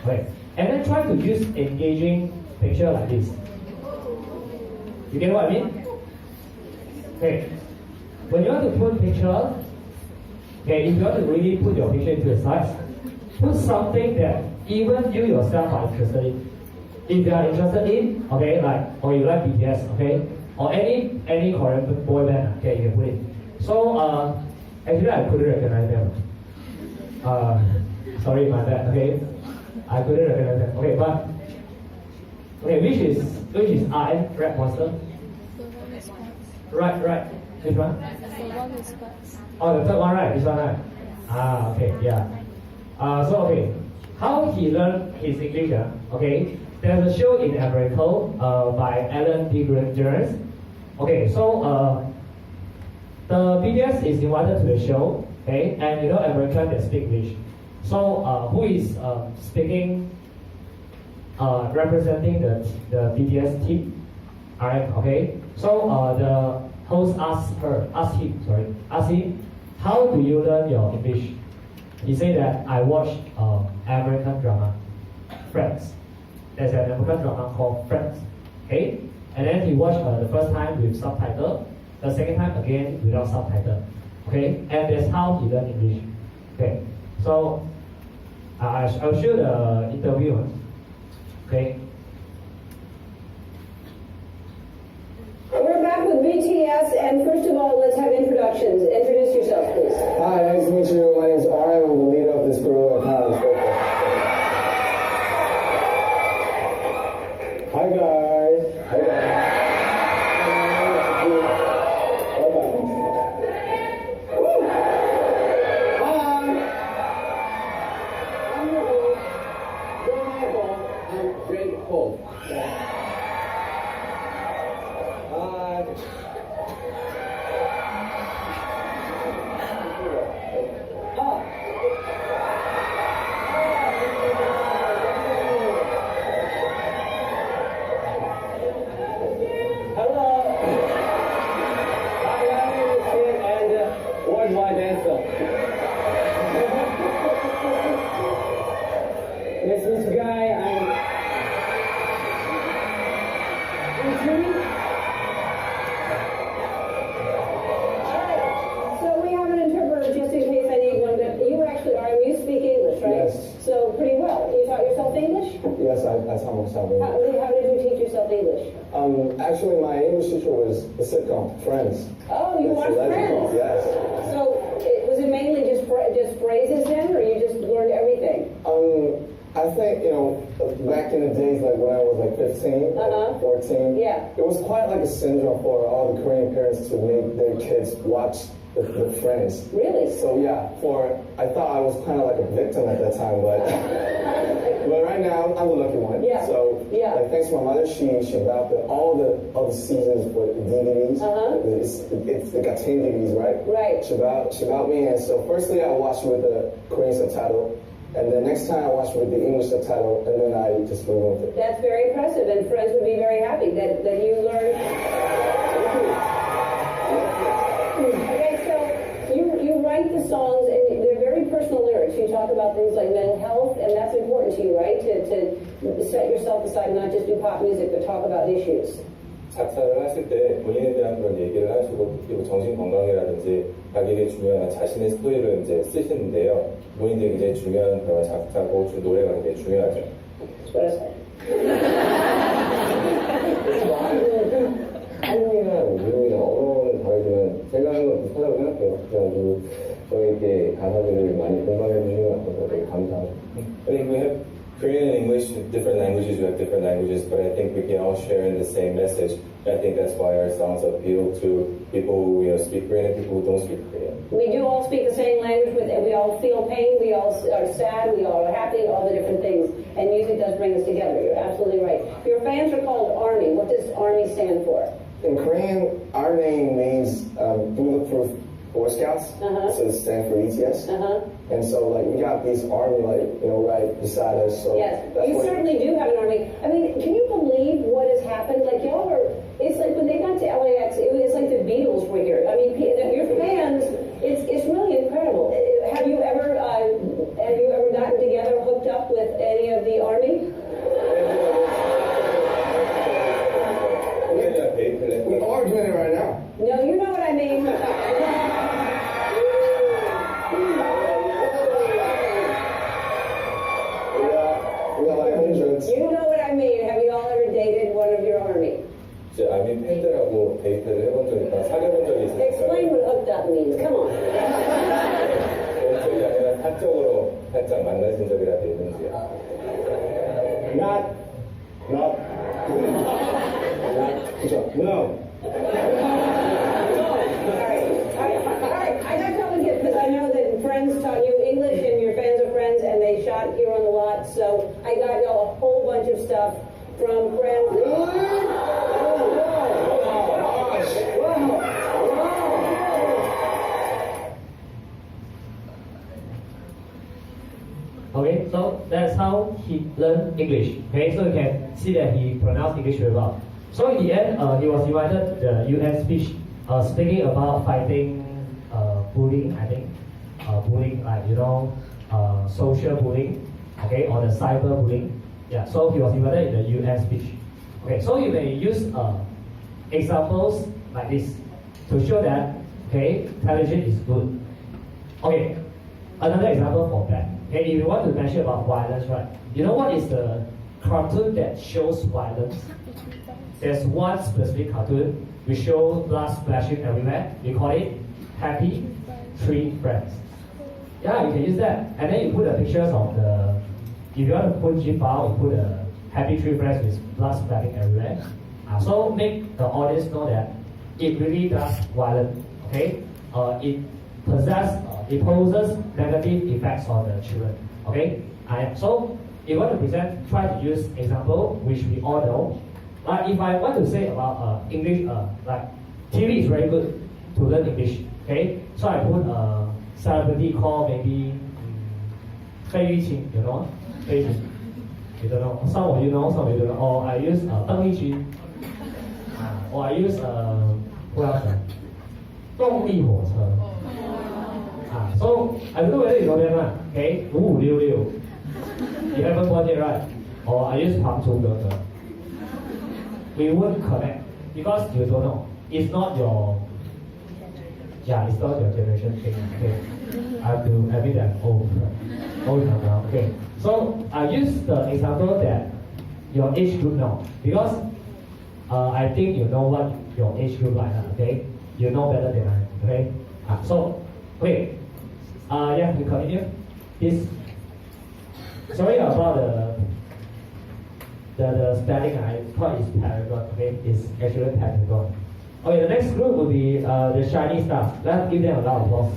Okay. And then try to use engaging picture like this. You get what I mean? Okay. When you want to put picture, okay, if you want to really put your picture into the slides, put something that even you yourself are interested in. If you are interested in, okay, like, or you like BTS, okay, or any Korean boy band, okay, you can put it. So, actually I couldn't recognize them. Sorry my bad, okay. I couldn't recognize them. Okay, but okay, which is RM Rap Monster? Right. Which one? Oh, the third one, right? This one, right? Okay, yeah. So okay, how he learned his English? Okay, there's a show in America by Ellen DeGeneres. Okay, so the BTS is invited to the show. Okay, and you know American they speak English. So who is speaking, representing the BTS team? Alright, okay. So the host asked him, how do you learn your English? He said that I watched American drama, Friends. There's an American drama called Friends. Okay, and then he watched the first time with subtitle, the second time again without subtitle. Okay, and that's how he learned English. Okay, so I'll show the interview. Okay. We're back with BTS, and first of all, let's have introductions. Introduce yourself, please. Hi, nice to meet you. My name is RM. I'm the leader of this crew at College. Hi, guys. Hi, guys. Actually, my English teacher was a sitcom, Friends. Oh, you watched Friends? Yes. So, was it mainly just phrases then, or you just learned everything? I think, back in the days, like when I was like 15, 14, yeah, it was quite like a syndrome for all the Korean parents to make their kids watch the Friends. Really? So yeah, I thought I was kind of like a victim at that time, but but right now I'm the lucky one. Yeah. So yeah, like thanks to my mother, she bought all the seasons for the DVDs. It got 10 DVDs, right? Right. She bought me, and so firstly I watched with the Korean subtitle. And the next time I watched with the English subtitle, and then I just removed it. That's very impressive, and friends would be very happy that you learned. Okay, so you write the songs, and they're very personal lyrics. You talk about things like mental health, and that's important to you, right? To set yourself aside, not just do pop music, but talk about issues. 작사를 하실 때 본인에 대한 그런 얘기를 하시고 그리고 정신 건강이라든지 자기에게 중요한 자신의 스토리를 이제 쓰시는데요. 본인들이 굉장히 중요한 그런 작사고 노래가 굉장히 중요하죠. 한국이나 미국이나 언어는 다르지만 제가 하는 건 비슷하다고 생각해요. 그래가지고 저에게 가사들을 많이 공감해 주시는 것 같아서 되게 감사하죠. I think we have Korean and English, different languages, we have different languages, but I think we can all share in the same message. And I think that's why our songs appeal to people who speak Korean and people who don't speak Korean. We do all speak the same language, and we all feel pain, we all are sad, we all are happy, all the different things. And music does bring us together. You're absolutely right. Your fans are called ARMY. What does ARMY stand for? In Korean, our name means Bulletproof Boy Scouts, so it stands for ETS. And so, like, we got these army, like, right beside us. So yes, you certainly do have an army. I mean, can you believe what has happened? Like, y'all are, it's like when they got to LAX, it's like the Beatles were here. I mean, your fans, it's really incredible. Have you ever gotten together, hooked up with any of the 본인 팬들하고 데이트를 해본 적이 있다, 사귀어본 적이 있으니까 Explain what hooked up means. Come on. 원적이 아니라 사적으로 살짝 만나신 적이라도 있는지. Not, no. I got to get because I know that friends taught you English and you're fans of Friends and they shot here on the lot. So I got you a whole bunch of stuff from Friends. Okay, so that's how he learned English. Okay, so you can see that he pronounced English very well. So in the end, he was invited to the UN speech, speaking about fighting bullying. I think bullying, like social bullying, okay, or the cyber bullying. Yeah, so he was invited in the UN speech. Okay, so you may use examples like this to show that okay, television is good. Okay, another example for that. Okay, if you want to mention about violence, right? You know what is the cartoon that shows violence? There's one specific cartoon we show blood splashing everywhere. We call it Happy Tree Friends. Yeah, you can use that. And then you put the pictures of the, if you want to put GIF file, you put a Happy Tree Friends with blood splashing everywhere. So make the audience know that it really does violence. Okay, it poses negative effects on the children. Okay, so if you want to present, try to use example which we all know. But if I want to say about English, like TV is very good to learn English. Okay, so I put a celebrity called maybe Fei Yuqing, you know, Fei Yuqing. You don't know. Some of you know, some of you don't know. Or I use Deng Yijun. Or I use who else? 动力火车. So I don't know whether you know them, okay? 5566. You haven't watched it, right? Or I use 庞祖哥哥. We won't connect because you don't know. It's not your, it's not your generation thing. Okay, I have to admit that old now. Okay, so I use the example that your age group know because I think you know what your age group like. Okay, you know better than I. Okay, so wait. Yeah, we continue. This. Sorry about the spelling. I thought it's paragon. Okay, it's actually pentagon. Okay, the next group will be the shiny stars. Let's give them a round of applause.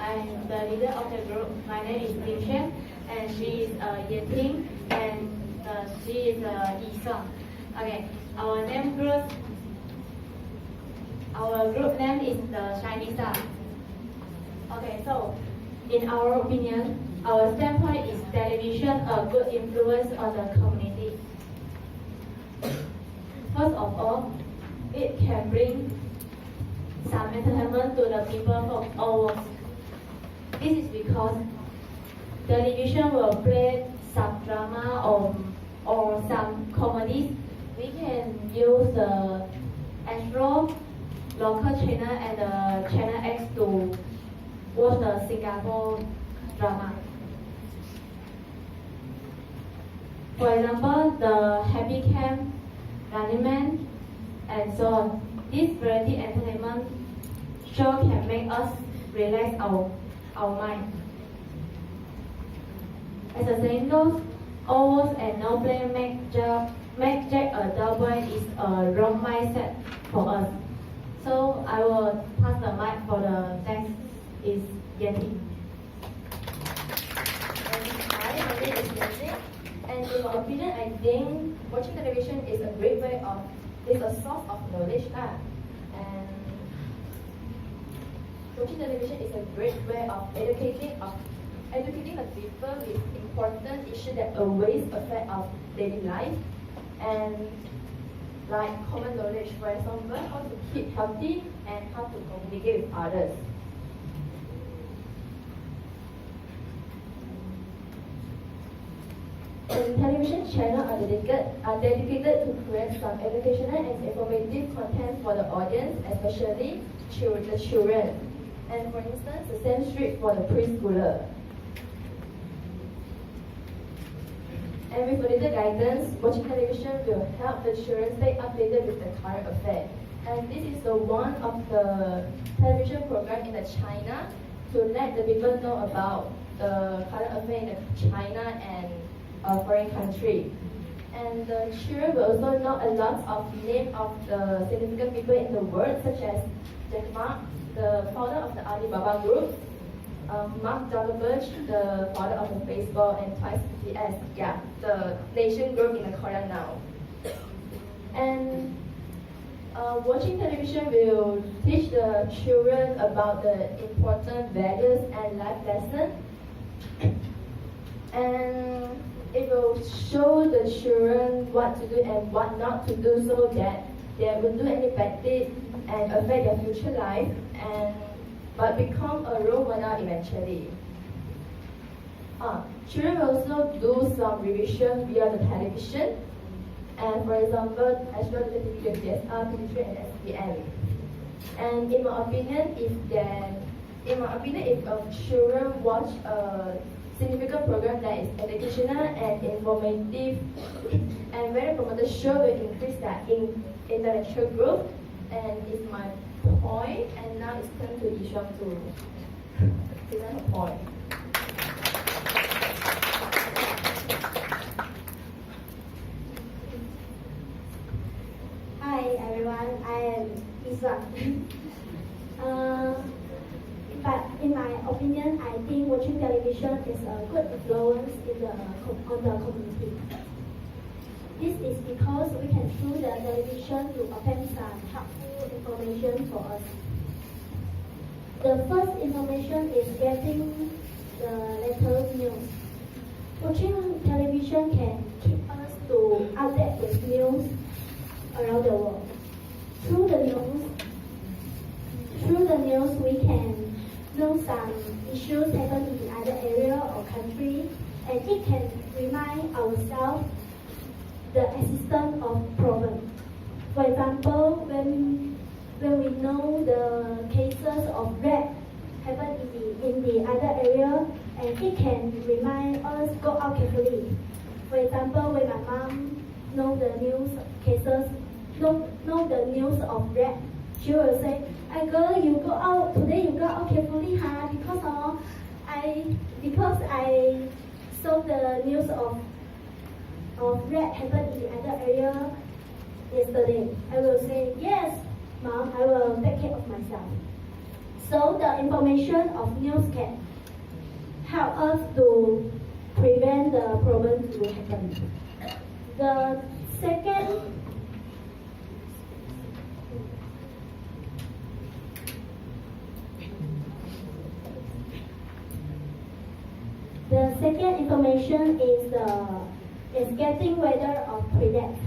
I'm the leader of the group. My name is Ding Xuan, and she is Yeting, and she is Yi Song. Okay, our group name is the Shiny Star. Okay, so in our opinion, our standpoint is television a good influence on the community. First of all, it can bring some entertainment to the people from all worlds. This is because television will play some drama or some comedies. We can use the Astro local channel and the Channel X to watch the Singapore drama. For example, the Happy Camp, Running Man, and so on. This variety entertainment show can make us relax our mind. As the saying goes, almost and no play make Jack a dull boy is a wrong mindset for us. So I will pass the mic for the next is Yeti. Hi, my name is Yeti. is a source of knowledge. And watching television is a great way of educating the people with important issues that always affect our daily life, and like common knowledge, for example, how to keep healthy and how to communicate with others. And television channels are dedicated to create some educational and informative content for the audience, especially the children. And for instance, the same street for the preschooler. And with a little guidance, watching television will help the children stay updated with the current affairs. And this is the one of the television program in China to let the people know about the current affairs in China and foreign country. And the children will also know a lot of names of the significant people in the world, such as Jack Ma, the founder of the Alibaba Group, Mark Zuckerberg, the founder of the Facebook, and Twice BTS, the nation group in Korea now. And watching television will teach the children about the important values and life lessons. And it will show the children what to do and what not to do so that they will do any bad deed and affect their future life, but become a role model eventually. Children will also do some revision via the television, and for example, as well as the TV, DSR, TV3, and SPM. And in my opinion, if children watch a significant program that is educational and informative and very promoted show will increase their intellectual growth. And it's my point, and now it's time to Yishuang to present her point. Hi everyone, I am Yishuang. But in my opinion, I think watching television is a good influence on the community. This is because we can through the television to obtain some helpful information for us. The first information is getting the latest news. Watching television can keep us to update with news around the world. Through the news, we can know some issues happen in the other area or country, and it can remind ourselves the existence of problems. For example, when we know the cases of rape happen in the other area, and it can remind us go out carefully. For example, when my mom know the news cases, know the news of rape, she will say, "Hey girl, you go out today. You go out carefully, huh? Because I saw the news of rape happen in the other area yesterday." I will say, "Yes, Mom, I will take care of myself." So the information of news can help us to prevent the problem to happen. The second information is getting weather of predict.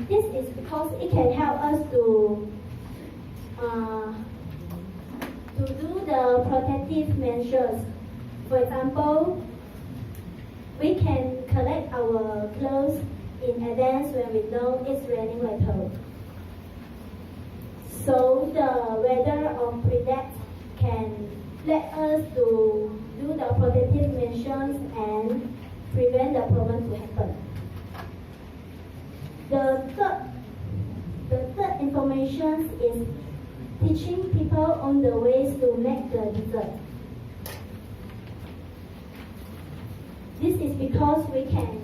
This is because it can help us to do the protective measures. For example, we can collect our clothes in advance when we know it's raining later. So the weather of predict can let us to do the protective measures and prevent the problem to happen. The third information is teaching people on the ways to make the dessert. This is because we can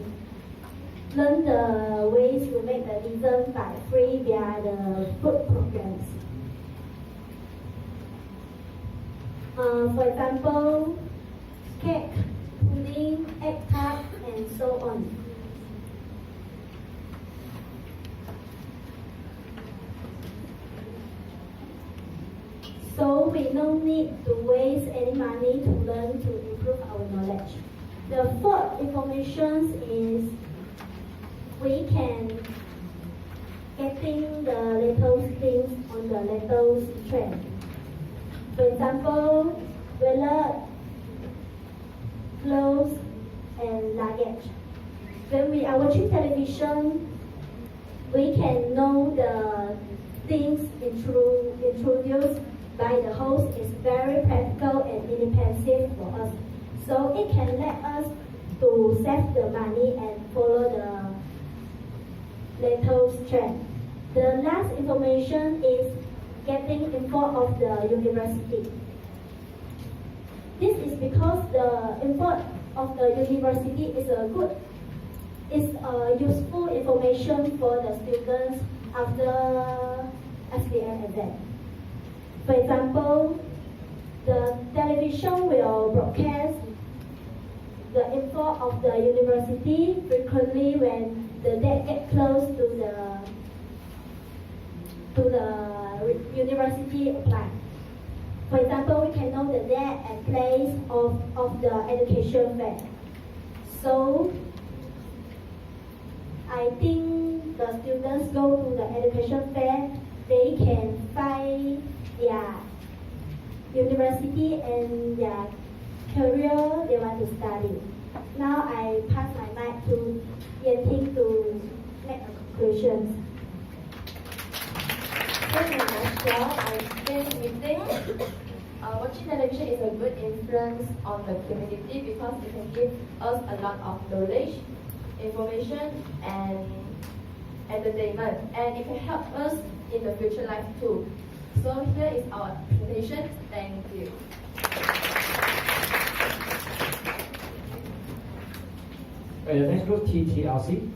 learn the ways to make the dessert by free via the food programs. For example, cake, pudding, egg tart, and so on. So we don't need to waste any money to learn to improve our knowledge. The fourth information is we can getting the latest things on the latest trend. For example, weather, clothes, and luggage. When we are watching television, we can know the things introduced by the host is very practical and inexpensive for us. So it can let us to save the money and follow the latest trend. The last information is getting info of the university. This is because the info of the university is a useful information for the students after SDM exam. For example, the television will broadcast the info of the university frequently when the date gets close to the university apply. For example, we can know the date and place of the education fair. So I think the students go to the education fair, they can find their university and their career they want to study. Now I pass my mic to Yan to make a conclusion. In a nutshell, I think we think watching television is a good influence on the community because it can give us a lot of knowledge, information, and entertainment, and it can help us in the future life too. So here is our presentation. Thank you. The next group, TTRC.